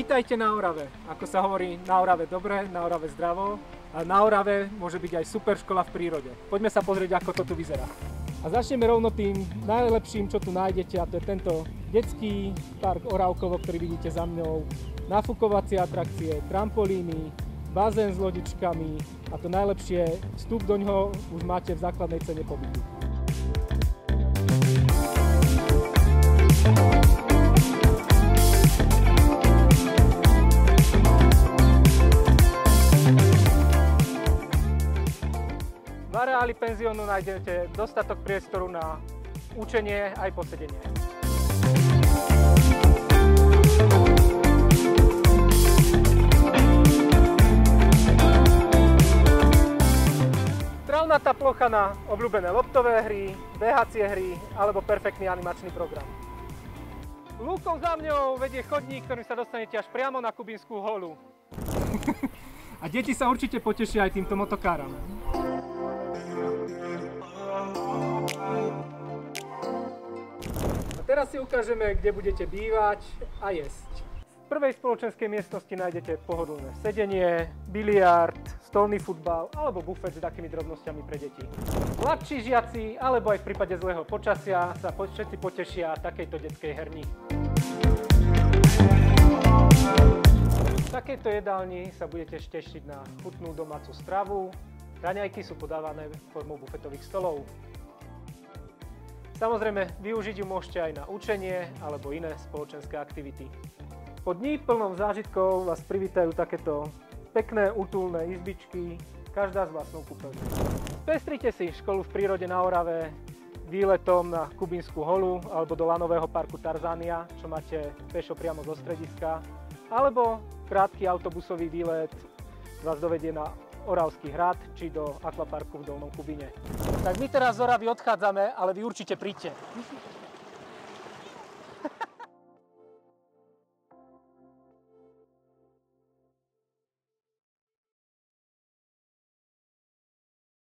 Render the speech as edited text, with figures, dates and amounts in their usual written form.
Vítajte na Orave. Ako sa hovorí, na Orave dobre, na Orave zdravo. A na Orave môže byť aj super škola v prírode. Poďme sa pozrieť, ako to tu vyzerá. A začneme rovno tým najlepším, čo tu nájdete, a to je tento detský park Oravkovo, ktorý vidíte za mňou. Nafúkovacie atrakcie, trampolíny, bazén s lodičkami a to najlepšie, vstup do ňoho už máte v základnej cene pobytu. V areáli penziónu nájdete dostatok priestoru na učenie aj posedenie. Travnatá plocha na obľúbené loptové hry, behacie hry alebo perfektný animačný program. Lúkom za mňou vedie chodník, ktorým sa dostanete až priamo na Kubinskú holu. A deti sa určite potešia aj týmto motokáram. A teraz si ukážeme, kde budete bývať a jesť. V prvej spoločenskej miestnosti nájdete pohodlné sedenie, biliard, stolný futbal alebo bufet s takými drobnosťami pre deti. Mladší žiaci alebo aj v prípade zlého počasia sa všetci potešia takejto detskej herni. V takejto jedálni sa budete tešiť na chutnú domácu stravu. Raňajky sú podávané formou bufetových stolov. Samozrejme, využiť ju môžete aj na učenie alebo iné spoločenské aktivity. Po dni plnom zážitkov vás privítajú takéto pekné útulné izbičky, každá s vlastnou kúpeľňou. Spestrite si školu v prírode na Orave výletom na Kubinskú holu alebo do lanového parku Tarzania, čo máte pešo priamo zo strediska, alebo krátky autobusový výlet vás dovedie na Oravský hrad či do akvaparku v Dolnom Kubine. Tak my teraz z Oravy odchádzame, ale vy určite príďte.